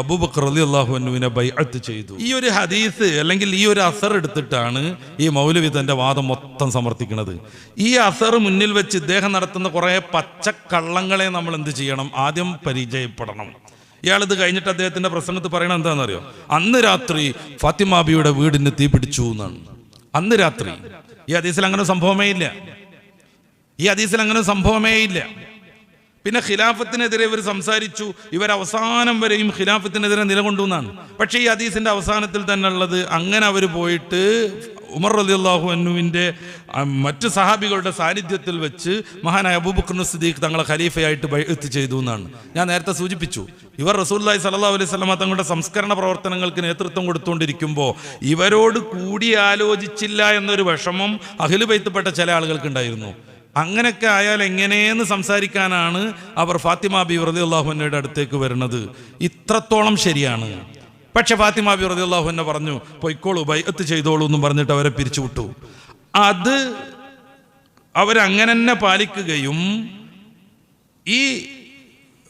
അബൂബക്കർ റളിയല്ലാഹു അൻഹുവിനെ ബൈഅത്ത് ചെയ്തു. ഈ ഒരു ഹദീസ് അല്ലെങ്കിൽ ഈ ഒരു അസർ എടുത്തിട്ടാണ് ഈ മൗലവി തന്റെ വാദം മൊത്തം സമർത്ഥിക്കുന്നത്. ഈ അസർ മുന്നിൽ വെച്ച് ഇദ്ദേഹം നടത്തുന്ന കുറെ പച്ചക്കള്ളങ്ങളെ നമ്മൾ എന്ത് ചെയ്യണം? ആദ്യം പരിചയപ്പെടണം. ഇയാളിത് കഴിഞ്ഞിട്ട് അദ്ദേഹത്തിന്റെ പ്രസംഗത്തിൽ പറയണത് എന്താണെന്നറിയോ? അന്ന് രാത്രി ഫാത്തിമാബിയുടെ വീടിന് തീ പിടിച്ചു എന്നാണ്. അന്ന് രാത്രി. ഈ ഹദീസിൽ അങ്ങനെ സംഭവമേ ഇല്ല. പിന്നെ ഖിലാഫത്തിനെതിരെ ഇവർ സംസാരിച്ചു. ഇവർ അവസാനം വരെയും ഖിലാഫത്തിനെതിരെ നിലകൊണ്ടു എന്നാണ്. പക്ഷേ ഈ ഹദീസിന്റെ അവസാനത്തിൽ തന്നെ ഉള്ളത് അങ്ങനെ അവർ പോയിട്ട് ഉമർ റളിയല്ലാഹു അൻഹുവിൻ്റെ മറ്റ് സഹാബികളുടെ സാന്നിധ്യത്തിൽ വെച്ച് മഹാനായ അബൂബക്കർ സിദ്ദീഖ് തങ്ങളെ ഖലീഫയായിട്ട് ബൈഅത്ത് ചെയ്തു എന്നാണ്. ഞാൻ നേരത്തെ സൂചിപ്പിച്ചു, ഇവർ റസൂലുള്ളാഹി സ്വല്ലല്ലാഹു അലൈഹി വസല്ലം തങ്ങളുടെ സംസ്കരണ പ്രവർത്തനങ്ങൾക്ക് നേതൃത്വം കൊടുത്തുകൊണ്ടിരിക്കുമ്പോൾ ഇവരോട് കൂടിയാലോചിച്ചില്ല എന്നൊരു വിഷമം അഹ്ലു ബൈത്തിൽപ്പെട്ട ചില ആളുകൾക്കുണ്ടായിരുന്നു. അങ്ങനെയൊക്കെ ആയാൽ എങ്ങനെയെന്ന് സംസാരിക്കാനാണ് അവർ ഫാത്തിമ ബീവി റളിയല്ലാഹു അൻഹയുടെ അടുത്തേക്ക് വരുന്നത്. ഇത്രത്തോളം ശരിയാണ്. പക്ഷെ ഫാത്തിമ ബീവി റളിയല്ലാഹു അൻഹ പറഞ്ഞു, പൊയ്ക്കോളൂ, ബൈഅത്ത് ചെയ്തോളൂ എന്നും പറഞ്ഞിട്ട് അവരെ പിരിച്ചുവിട്ടു. അത് അവരങ്ങനെ തന്നെ പാലിക്കുകയും ഈ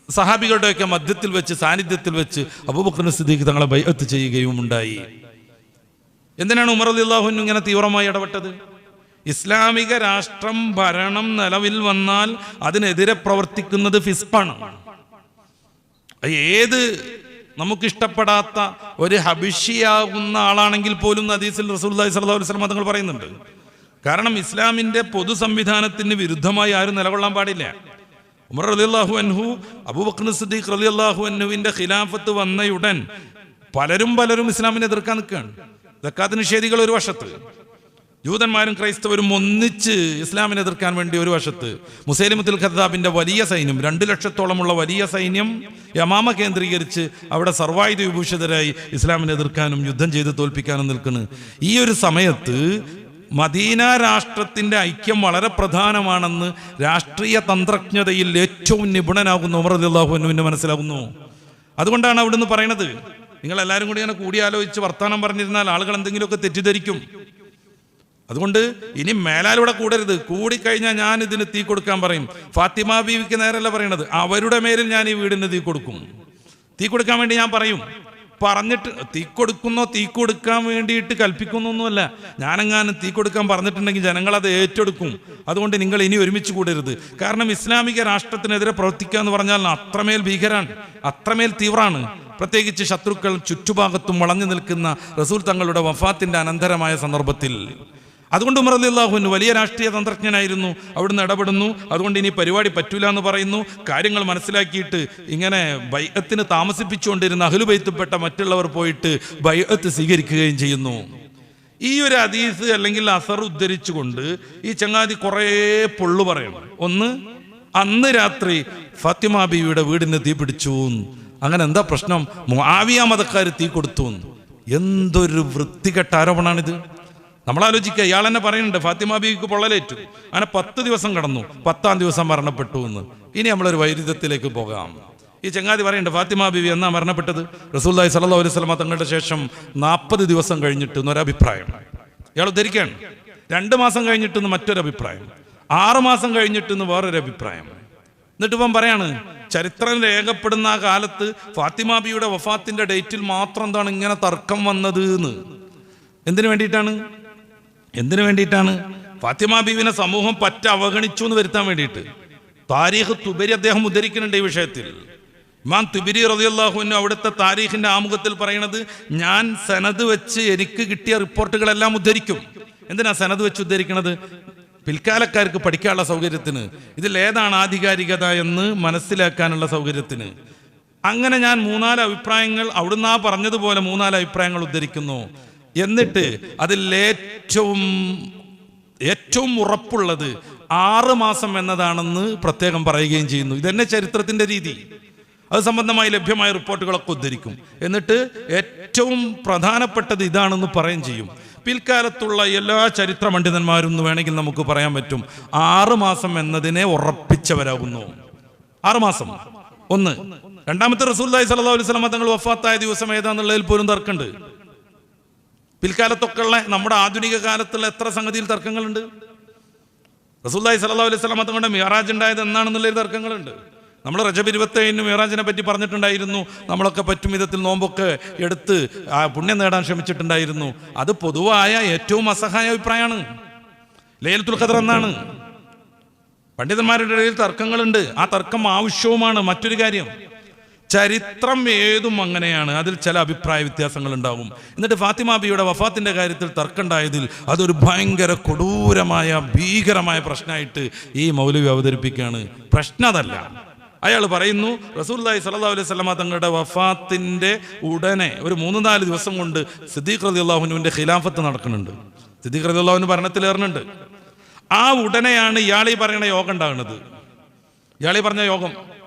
സഹാബികളുടെയൊക്കെ മധ്യത്തിൽ വെച്ച് സാന്നിധ്യത്തിൽ വെച്ച് അബൂബക്കർ സിദ്ദീഖ് തങ്ങളെ ബൈഅത്ത് ചെയ്യുകയും ഉണ്ടായി. എന്തിനാണ് ഉമർ റളിയല്ലാഹു അൻഹു ഇങ്ങനെ തീവ്രമായി ഇടപെട്ടത്? ഇസ്ലാമിക രാഷ്ട്രം ഭരണം നിലവിൽ വന്നാൽ അതിനെതിരെ പ്രവർത്തിക്കുന്നത് ഫിസ്ഖാണ്. ഏത് നമുക്കിഷ്ടപ്പെടാത്ത ഒരു ഹബിഷിയാകുന്ന ആളാണെങ്കിൽ പോലും ഹദീസിൽ റസൂലുള്ളാഹി സ്വല്ലല്ലാഹു അലൈഹി വസല്ലം തങ്ങൾ പറയുന്നുണ്ട്. കാരണം ഇസ്ലാമിന്റെ പൊതു സംവിധാനത്തിന് വിരുദ്ധമായി ആരും നിലകൊള്ളാൻ പാടില്ല. ഉമർ റളിയല്ലാഹു അൻഹു അബൂബക്കർ സിദ്ദീഖ് റളിയല്ലാഹു അൻഹുവിന്റെ ഖിലാഫത്ത് വന്നയുടൻ പലരും ഇസ്ലാമിനെ എതിർക്കാൻ നിൽക്കുകയാണ്. സക്കാത്ത് നിഷേധികൾ ഒരു വശത്ത്, ജൂതന്മാരും ക്രൈസ്തവരും ഒന്നിച്ച് ഇസ്ലാമിനെ എതിർക്കാൻ വേണ്ടി ഒരു വശത്ത്, മുസൈലിമത്തുൽ കദ്ദാബിന്റെ വലിയ സൈന്യം 2 ലക്ഷത്തോളമുള്ള വലിയ സൈന്യം യമാമ കേന്ദ്രീകരിച്ച് അവിടെ സർവായുധ വിഭൂഷിതരായി ഇസ്ലാമിനെ എതിർക്കാനും യുദ്ധം ചെയ്ത് തോൽപ്പിക്കാനും നിൽക്കുന്നു. ഈ ഒരു സമയത്ത് മദീന രാഷ്ട്രത്തിന്റെ ഐക്യം വളരെ പ്രധാനമാണെന്ന് രാഷ്ട്രീയ തന്ത്രജ്ഞതയിൽ ഏറ്റവും നിപുണനാകുന്ന ഉമർ റളിയല്ലാഹു അൻഹുവിന് മനസ്സിലാകുന്നു. അതുകൊണ്ടാണ് അവിടുന്ന് പറയുന്നത്, നിങ്ങൾ എല്ലാവരും കൂടി ഇങ്ങനെ കൂടിയാലോചിച്ച് വർത്തമാനം പറഞ്ഞിരുന്നാൽ ആളുകൾ എന്തെങ്കിലുമൊക്കെ തെറ്റിദ്ധരിക്കും. അതുകൊണ്ട് ഇനി മേലാലൂടെ കൂടരുത്. കൂടിക്കഴിഞ്ഞാൽ ഞാൻ ഇതിന് തീ കൊടുക്കാൻ പറയും. ഫാത്തിമ ബീവിക്ക് നേരല്ല പറയണത്, അവരുടെ മേലിൽ ഞാൻ ഈ വീടിന് തീ കൊടുക്കും. തീ കൊടുക്കാൻ വേണ്ടി ഞാൻ പറയും. പറഞ്ഞിട്ട് തീ കൊടുക്കാൻ വേണ്ടിയിട്ട് കൽപ്പിക്കുന്നൊന്നുമല്ല. ഞാനെങ്ങാനും തീ കൊടുക്കാൻ പറഞ്ഞിട്ടുണ്ടെങ്കിൽ ജനങ്ങളത് ഏറ്റെടുക്കും. അതുകൊണ്ട് നിങ്ങൾ ഇനി ഒരുമിച്ച് കൂടരുത്. കാരണം ഇസ്ലാമിക രാഷ്ട്രത്തിനെതിരെ പ്രവർത്തിക്കുക എന്ന് പറഞ്ഞാൽ അത്രമേൽ ഭീകരാണ്, അത്രമേൽ തീവ്രമാണ്. പ്രത്യേകിച്ച് ശത്രുക്കൾ ചുറ്റുഭാഗത്തും വളഞ്ഞു നിൽക്കുന്ന റസൂൽ തങ്ങളുടെ വഫാത്തിന്റെ അനന്തരമായ സന്ദർഭത്തിൽ. അതുകൊണ്ട് ഉമർ റളിയല്ലാഹു അൻഹു വലിയ രാഷ്ട്രീയ തന്ത്രജ്ഞനായിരുന്നു. അവിടുന്ന് ഇടപെടുന്നു. അതുകൊണ്ട് ഇനി പരിപാടി പറ്റൂല എന്ന് പറയുന്നു. കാര്യങ്ങൾ മനസ്സിലാക്കിയിട്ട് ഇങ്ങനെ ബൈഅത്തിന് താമസിപ്പിച്ചുകൊണ്ടിരുന്ന അഹ്ലു ബൈത്തിൽപ്പെട്ട മറ്റുള്ളവർ പോയിട്ട് ബൈഅത്ത് സ്വീകരിക്കുകയും ചെയ്യുന്നു. ഈ ഒരു ഹദീസ് അല്ലെങ്കിൽ അസർ ഉദ്ധരിച്ചുകൊണ്ട് ഈ ചങ്ങാതി കുറേ പൊള്ളു പറയണം. ഒന്ന്, അന്ന് രാത്രി ഫാത്തിമ ബീവിയുടെ വീടിന് തീ പിടിച്ചു. അങ്ങനെ എന്താ പ്രശ്നം? മുആവിയ മതക്കാർ തീ കൊടുത്തു. എന്തൊരു വൃത്തികെട്ട ആരോപണമാണിത്. നമ്മളാലോചിക്കുക, ഇയാൾ തന്നെ പറയുന്നുണ്ട് ഫാത്തിമ ബീവിക്ക് പൊള്ളലേറ്റു, അങ്ങനെ 10 ദിവസം കടന്നു, 10ാം ദിവസം മരണപ്പെട്ടു എന്ന്. ഇനി നമ്മളൊരു വൈരുദ്ധ്യത്തിലേക്ക് പോകാം. ഈ ചങ്ങാതി പറയുന്നുണ്ട് ഫാത്തിമ ബീവി എന്നാ മരണപ്പെട്ടത്? റസൂലുള്ളാഹി സ്വല്ലല്ലാഹു അലൈഹി വസല്ലം തങ്ങളുടെ ശേഷം 40 ദിവസം കഴിഞ്ഞിട്ട് എന്നൊരഭിപ്രായം ഇയാൾ ഉദ്ധരിക്കുകയാണ്. 2 മാസം കഴിഞ്ഞിട്ടെന്ന് മറ്റൊരു അഭിപ്രായം, 6 മാസം കഴിഞ്ഞിട്ടെന്ന് വേറൊരു അഭിപ്രായം. എന്നിട്ട് ഇപ്പം പറയാണ്, ചരിത്രം രേഖപ്പെടുന്ന ആ കാലത്ത് ഫാത്തിമ ബീവിയുടെ വഫാത്തിന്റെ ഡേറ്റിൽ മാത്രം എന്താണ് ഇങ്ങനെ തർക്കം വന്നത് എന്ന്. എന്തിനു വേണ്ടിയിട്ടാണ്? ഫാത്തിമ ബീവിനെ സമൂഹം അവഗണിച്ചു എന്ന് വരുത്താൻ വേണ്ടിയിട്ട്. താരീഖ് തുബരി അദ്ദേഹം ഉദ്ധരിക്കുന്നുണ്ട് ഈ വിഷയത്തിൽ. ഇമാം തുബരി റളിയല്ലാഹു അൻഹു അവിടുത്തെ താരീഖിന്റെ ആമുഖത്തിൽ പറയുന്നത്, ഞാൻ സനദ് വെച്ച് എനിക്ക് കിട്ടിയ റിപ്പോർട്ടുകളെല്ലാം ഉദ്ധരിക്കും. എന്തിനാ സനദ് വെച്ച് ഉദ്ധരിക്കുന്നത്? പിൽക്കാലക്കാർക്ക് പഠിക്കാനുള്ള സൗകര്യത്തിന്, ഇതിൽ ഏതാണ് ആധികാരികത എന്ന് മനസ്സിലാക്കാനുള്ള സൗകര്യത്തിന്. അങ്ങനെ ഞാൻ 3-4 അഭിപ്രായങ്ങൾ അവിടുന്ന് പറഞ്ഞതുപോലെ 3-4 അഭിപ്രായങ്ങൾ ഉദ്ധരിക്കുന്നു. എന്നിട്ട് അതിൽ ഏറ്റവും ഉറപ്പുള്ളത് 6 മാസം എന്നതാണെന്ന് പ്രത്യേകം പറയുകയും ചെയ്യുന്നു. ഇതന്നെ ചരിത്രത്തിന്റെ രീതി. അത് സംബന്ധമായി ലഭ്യമായ റിപ്പോർട്ടുകളൊക്കെ ഉദ്ധരിക്കും. എന്നിട്ട് ഏറ്റവും പ്രധാനപ്പെട്ടത് ഇതാണെന്ന് പറയുകയും ചെയ്യും. പിൽക്കാലത്തുള്ള എല്ലാ ചരിത്ര പണ്ഡിതന്മാരും എന്ന് വേണമെങ്കിൽ നമുക്ക് പറയാൻ പറ്റും 6 മാസം എന്നതിനെ ഉറപ്പിച്ചവരാകുന്നു. 6 മാസം ഒന്ന്. രണ്ടാമത്തെ, റസൂലുള്ളാഹി സ്വല്ലല്ലാഹു അലൈഹി വസല്ലം തങ്ങൾ വഫാത്തായ ദിവസം ഏതാന്നുള്ളതിൽ പോലും തർക്കമുണ്ട്. പിൽക്കാലത്തൊക്കെ ഉള്ള നമ്മുടെ ആധുനിക കാലത്തുള്ള എത്ര സംഗതിയിൽ തർക്കങ്ങളുണ്ട്. റസൂലുള്ളാഹി സ്വല്ലല്ലാഹു അലൈഹി വസല്ലം തങ്ങളുടെ മിഅ്റാജ് ഉണ്ടായത് എന്നാണെന്നുള്ളൊരു തർക്കങ്ങളുണ്ട്. നമ്മൾ റജബ് 27 മിറാജിനെ പറ്റി പറഞ്ഞിട്ടുണ്ടായിരുന്നു. നമ്മളൊക്കെ പറ്റും വിധത്തിൽ നോമ്പൊക്കെ എടുത്ത് പുണ്യം നേടാൻ ശ്രമിച്ചിട്ടുണ്ടായിരുന്നു. അത് പൊതുവായ ഏറ്റവും അസഹായ അഭിപ്രായമാണ്. ലൈലത്തുൽ ഖദ്ർ എന്നാണ്. പണ്ഡിതന്മാരുടെ ഇടയിൽ തർക്കങ്ങളുണ്ട്. ആ തർക്കം ആവശ്യവുമാണ്. മറ്റൊരു കാര്യം, ചരിത്രം ഏതും അങ്ങനെയാണ്, അതിൽ ചില അഭിപ്രായ വ്യത്യാസങ്ങൾ ഉണ്ടാകും. എന്നിട്ട് ഫാത്തിമ ബിയുടെ വഫാത്തിന്റെ കാര്യത്തിൽ തർക്കമുണ്ടായതിൽ അതൊരു ഭയങ്കര കൊടൂരമായ ഭീകരമായ പ്രശ്നമായിട്ട് ഈ മൗലവി അവതരിപ്പിക്കുകയാണ്. പ്രശ്നം അതല്ല. അയാൾ പറയുന്നു റസൂലുള്ളാഹി സ്വല്ലല്ലാഹു അലൈഹി വസല്ലമ തങ്ങളുടെ വഫാത്തിന്റെ ഉടനെ ഒരു 3-4 ദിവസം കൊണ്ട് സിദ്ദീഖ് റളിയല്ലാഹു അൻഹുവിന്റെ ഖിലാഫത്ത് നടക്കുന്നുണ്ട്. സിദ്ദീഖ് റളിയല്ലാഹു അൻഹു ഭരണത്തിലേറുന്നുണ്ട്. ആ ഉടനെയാണ് ഇയാളീ പറയുന്ന യോഗം ഉണ്ടാകുന്നത്. ഇയാളീ പറഞ്ഞ യോഗം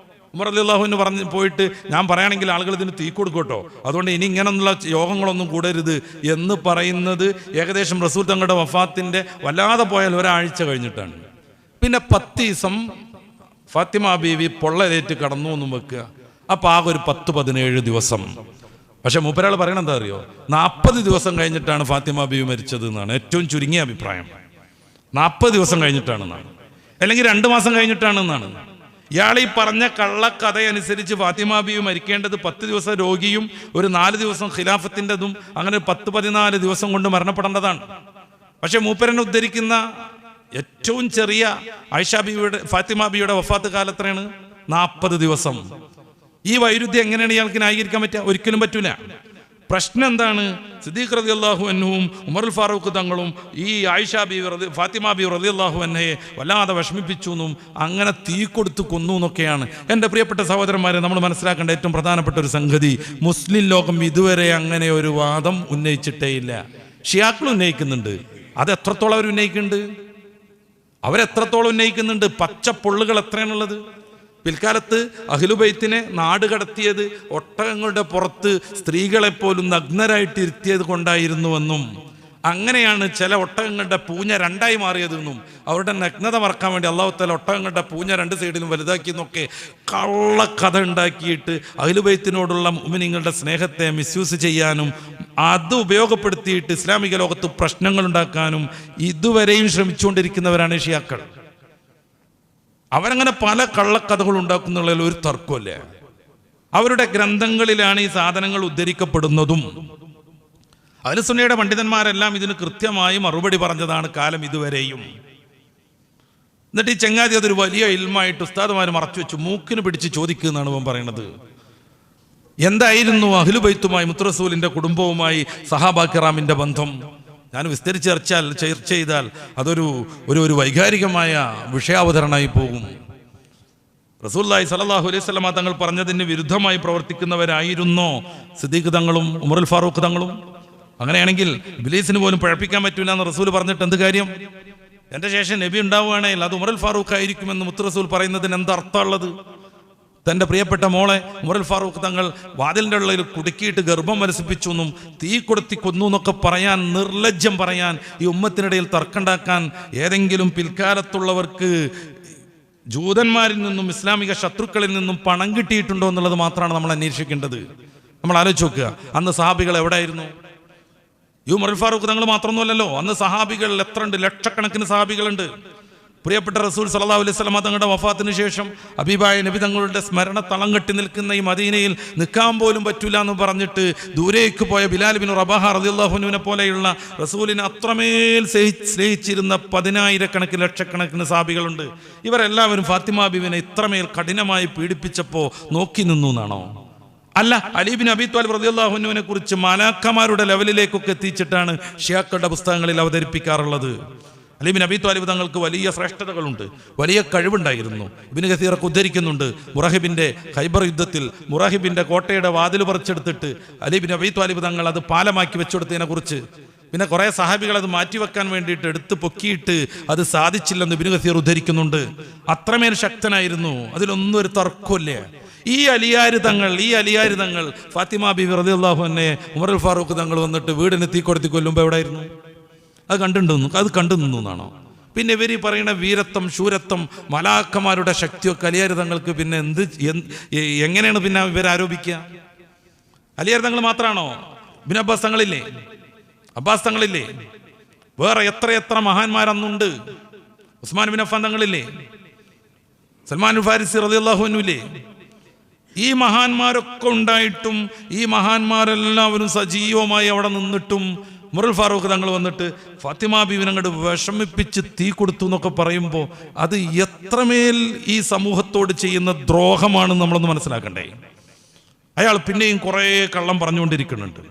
ഉമർ റളിയല്ലാഹു അൻഹു പറഞ്ഞ് പോയിട്ട്, ഞാൻ പറയുകയാണെങ്കിൽ ആളുകൾ ഇതിന് തീ കൊടുക്കട്ടോ, അതുകൊണ്ട് ഇനി ഇങ്ങനെയുള്ള യോഗങ്ങളൊന്നും കൂടരുത് എന്ന് പറയുന്നത് ഏകദേശം റസൂൽ തങ്ങളുടെ വഫാത്തിന്റെ വല്ലാതെ പോയാൽ ഒരാഴ്ച കഴിഞ്ഞിട്ടാണ്. പിന്നെ 10 ദിവസം ഫാത്തിമ ബീവി പൊള്ളലേറ്റ് കടന്നു എന്നും വെക്കുക. അപ്പൊ ആകെ ഒരു 10-17 ദിവസം. പക്ഷെ മൂപ്പരാൾ പറയണ എന്താ അറിയോ, 40 ദിവസം കഴിഞ്ഞിട്ടാണ് ഫാത്തിമ ബീവി മരിച്ചത് എന്നാണ് ഏറ്റവും ചുരുങ്ങിയ അഭിപ്രായം. 40 ദിവസം കഴിഞ്ഞിട്ടാണെന്നാണ്, അല്ലെങ്കിൽ 2 മാസം കഴിഞ്ഞിട്ടാണെന്നാണ്. ഇയാൾ ഈ പറഞ്ഞ കള്ളക്കഥയനുസരിച്ച് ഫാത്തിമ ബീവി മരിക്കേണ്ടത് 10 ദിവസം രോഗിയും ഒരു 4 ദിവസം ഖിലാഫത്തിൻ്റെതും അങ്ങനെ 10-14 ദിവസം കൊണ്ട് മരണപ്പെടേണ്ടതാണ്. പക്ഷെ മൂപ്പരനെ ഉദ്ധരിക്കുന്ന ഏറ്റവും ചെറിയ ആയിഷ ബീവിയുടെ ഫാത്തിമ ബീവിയുടെ വഫാത്ത് കാലത്രയാണ് 40 ദിവസം. ഈ വൈരുദ്ധ്യം എങ്ങനെയാണ് ഇയാൾക്ക് ന്യായീകരിക്കാൻ പറ്റുക? ഒരിക്കലും പറ്റൂല. പ്രശ്നം എന്താണ്? സിദ്ദീഖ് റളിയല്ലാഹു അൻഹുവും ഉമറുൽ ഫാറൂഖ് തങ്ങളും ഈ ആയിഷ ബീവി ഫാത്തിമ ബീവി റളിയല്ലാഹു അൻഹയെ വല്ലാതെ വിഷമിപ്പിച്ചു എന്നും അങ്ങനെ തീ കൊടുത്ത് കൊന്നു എന്നൊക്കെയാണ്. എൻ്റെ പ്രിയപ്പെട്ട സഹോദരന്മാരെ, നമ്മൾ മനസ്സിലാക്കേണ്ട ഏറ്റവും പ്രധാനപ്പെട്ട ഒരു സംഗതി, മുസ്ലിം ലോകം ഇതുവരെ അങ്ങനെ ഒരു വാദം ഉന്നയിച്ചിട്ടേയില്ല. ഷിയാക്കൾ ഉന്നയിക്കുന്നുണ്ട്. അത് എത്രത്തോളം അവർ ഉന്നയിക്കുന്നുണ്ട്? അവരെത്രത്തോളം ഉന്നയിക്കുന്നുണ്ട്? പച്ചപ്പൊള്ളുകൾ എത്രയാണുള്ളത്? പിൽക്കാലത്ത് അഹ്ലുബൈത്തിനെ നാട് കടത്തിയത് ഒട്ടകങ്ങളുടെ പുറത്ത് സ്ത്രീകളെപ്പോലും നഗ്നരായിട്ട് ഇരുത്തിയത് കൊണ്ടായിരുന്നുവെന്നും അങ്ങനെയാണ് ചില ഒട്ടകങ്ങളുടെ പൂഞ്ഞ 2ആയി മാറിയതെന്നും അവരുടെ നഗ്നത മറക്കാൻ വേണ്ടി അല്ലാഹു തആല ഒട്ടകങ്ങളുടെ പൂഞ്ഞ 2 സൈഡിലും വലുതാക്കിയെന്നൊക്കെ കള്ളക്കഥ ഉണ്ടാക്കിയിട്ട് അഹ്ലുബൈത്തിനോടുള്ള മുഅ്മിനീങ്ങളുടെ സ്നേഹത്തെ മിസ്യൂസ് ചെയ്യാനും അത് ഉപയോഗപ്പെടുത്തിയിട്ട് ഇസ്ലാമിക ലോകത്ത് പ്രശ്നങ്ങൾ ഉണ്ടാക്കാനും ഇതുവരെയും ശ്രമിച്ചുകൊണ്ടിരിക്കുന്നവരാണ് ഷിയാക്കൾ. അവരങ്ങനെ പല കള്ളക്കഥകൾ ഉണ്ടാക്കുന്നുള്ളതിൽ ഒരു തർക്കമില്ല. അവരുടെ ഗ്രന്ഥങ്ങളിലാണ് ഈ സാധനങ്ങൾ ഉദ്ധരിക്കപ്പെടുന്നതും. അഹ്ലുസുന്നയുടെ പണ്ഡിതന്മാരെല്ലാം ഇതിന് കൃത്യമായി മറുപടി പറഞ്ഞതാണ് കാലം ഇതുവരെയും. എന്നിട്ട് ഈ ചങ്ങാതി അതൊരു വലിയ ഇൽമായിട്ട് ഉസ്താദുമാർ മറച്ചു വെച്ചു മൂക്കിന് പിടിച്ച് ചോദിക്കുന്നതാണ് അവൻ പറയുന്നത്. എന്തായിരുന്നു അഹ്ലുബൈത്തുമായി മുത്തുറസൂലിന്റെ കുടുംബവുമായി സഹാബാ കിറാമിന്റെ ബന്ധം? ഞാൻ വിസ്തരിച്ച് ചർച്ച ചെയ്താൽ അതൊരു ഒരു വൈകാരികമായ വിഷയാവതരണമായി പോകും. റസൂലുള്ളാഹി സ്വല്ലല്ലാഹു അലൈഹി വസല്ലമ തങ്ങൾ പറഞ്ഞതിന് വിരുദ്ധമായി പ്രവർത്തിക്കുന്നവരായിരുന്നോ സിദ്ദീഖ് തങ്ങളും ഉമറുൽ ഫാറൂഖ് തങ്ങളും? അങ്ങനെയാണെങ്കിൽ ഇബ്ലീസിന് പോലും പഴപ്പിക്കാൻ പറ്റൂല എന്ന് റസൂൽ പറഞ്ഞിട്ട് എന്ത് കാര്യം? എൻ്റെ ശേഷം നബി ഉണ്ടാവുകയാണെങ്കിൽ അത് ഉമറുൽ ഫാറൂഖ് ആയിരിക്കുമെന്ന് മുത്ത് റസൂൽ പറയുന്നതിന് എന്താ അർത്ഥമുള്ളത്? തൻ്റെ പ്രിയപ്പെട്ട മോളെ ഉമറുൽ ഫാറൂഖ് തങ്ങൾ വാതിലിൻ്റെ ഉള്ളിൽ കുടുക്കിയിട്ട് ഗർഭം വലസിപ്പിച്ചു എന്നും തീ കൊടുത്തി കൊന്നു എന്നൊക്കെ പറയാൻ, നിർലജ്ജം പറയാൻ, ഈ ഉമ്മത്തിനിടയിൽ തർക്കമുണ്ടാക്കാൻ ഏതെങ്കിലും പിൽക്കാലത്തുള്ളവർക്ക് ജൂതന്മാരിൽ നിന്നും ഇസ്ലാമിക ശത്രുക്കളിൽ നിന്നും പണം കിട്ടിയിട്ടുണ്ടോ എന്നുള്ളത് മാത്രമാണ് നമ്മൾ അന്വേഷിക്കേണ്ടത്. നമ്മൾ ആലോചിച്ച് നോക്കുക, അന്ന് സഹാബികൾ എവിടെയായിരുന്നു? ഈ ഉമറുൽ ഫാറൂഖ് തങ്ങൾ മാത്രമൊന്നുമല്ലല്ലോ, അന്ന് സഹാബികൾ എത്ര ഉണ്ട്? ലക്ഷക്കണക്കിന് സഹാബികളുണ്ട്. പ്രിയപ്പെട്ട റസൂൽ സല്ലല്ലാഹു അലൈഹി വസല്ലമ തങ്ങളുടെ വഫാത്തിന് ശേഷം ഹബീബായ നബി തങ്ങളുടെ സ്മരണ തളം കെട്ടി നിൽക്കുന്ന ഈ മദീനയിൽ നിൽക്കാൻ പോലും പറ്റൂല എന്ന് പറഞ്ഞിട്ട് ദൂരേക്ക് പോയ ബിലാൽ ബിൻ റബാഹ റളിയല്ലാഹു അൻഹുവിനെ പോലെയുള്ള റസൂലിനെ അത്രമേൽ സ്നേഹിച്ചിരുന്ന 10,000 ലക്ഷക്കണക്കിന് സഹാബികളുണ്ട്. ഇവരെല്ലാവരും ഫാത്തിമ ബീവിനെ ഇത്രമേൽ കഠിനമായി പീഡിപ്പിച്ചപ്പോൾ നോക്കി നിന്നു എന്നാണോ? അല്ല, അലി ബിൻ അബീ ത്വാലിബ് റളിയല്ലാഹു അൻഹുവിനെ കുറിച്ച് മാലാഖമാരുടെ ലെവലിലേക്കൊക്കെ എത്തിച്ചിട്ടാണ് ഷിയാക്കളുടെ പുസ്തകങ്ങളിൽ അവതരിപ്പിക്കാറുള്ളത്. അലി ബിൻ അബീ ത്വാലിബ് തങ്ങൾക്ക് വലിയ ശ്രേഷ്ഠതകളുണ്ട്, വലിയ കഴിവുണ്ടായിരുന്നു. ഇബ്നു കസീറൊക്കെ ഉദ്ധരിക്കുന്നുണ്ട്, മുറഹിബിന്റെ ഖൈബർ യുദ്ധത്തിൽ മുറഹിബിന്റെ കോട്ടയുടെ വാതിൽ പറിച്ചെടുത്തിട്ട് അലി ബിൻ അബീ ത്വാലിബ് തങ്ങൾ അത് പാലമാക്കി വെച്ചെടുത്തതിനെ കുറിച്ച്. പിന്നെ കുറെ സഹാബികൾ അത് മാറ്റിവെക്കാൻ വേണ്ടിയിട്ട് എടുത്ത് പൊക്കിയിട്ട് അത് സാധിച്ചില്ലെന്ന് ഇബ്നു കസീർ ഉദ്ധരിക്കുന്നുണ്ട്. അത്രമേൽ ശക്തനായിരുന്നു, അതിലൊന്നും ഒരു തർക്കമില്ല. ഈ അലിയാര് തങ്ങൾ ഫാത്തിമ ബീവി റളിയല്ലാഹു അൻഹയെ ഉമറുൽ ഫാറൂഖ് തങ്ങൾ വന്നിട്ട് വീടിന് തീ കൊടുത്തി കൊല്ലുമ്പോൾ എവിടെയായിരുന്നു? അത് കണ്ടു നിന്നു എന്നാണോ? പിന്നെ ഇവർ പറയുന്ന വീരത്വം, ശൂരത്വം, മലാക്കന്മാരുടെ ശക്തിയൊക്കെ അലിയാര് തങ്ങൾക്ക് പിന്നെ എങ്ങനെയാണ് പിന്നെ ഇവർ ആരോപിക്കുക? അലിയാര് തങ്ങൾ മാത്രമാണോ? ഇബ്നു അബ്ബാസ് തങ്ങളില്ലേ? വേറെ എത്ര മഹാന്മാരന്നുണ്ട്. ഉസ്മാൻ ബിൻ അഫ്ഫാൻ തങ്ങളില്ലേ? സൽമാൻ ഫാരിസി റളിയല്ലാഹു അൻഹുവില്ലേ, ഈ മഹാന്മാരൊക്കെ ഉണ്ടായിട്ടും ഈ മഹാന്മാരെല്ലാവരും സജീവമായി അവിടെ നിന്നിട്ടും ഉമറുൽ ഫാറൂഖ് തങ്ങൾ വന്നിട്ട് ഫാത്തിമ ബീവിനെ അങ്ങോട്ട് വിഷമിപ്പിച്ച് തീ കൊടുത്തു എന്നൊക്കെ പറയുമ്പോൾ അത് എത്രമേൽ ഈ സമൂഹത്തോട് ചെയ്യുന്ന ദ്രോഹമാണെന്ന് നമ്മളൊന്ന് മനസ്സിലാക്കണ്ടേ. അയാൾ പിന്നെയും കുറേ കള്ളം പറഞ്ഞുകൊണ്ടിരിക്കുന്നുണ്ട്.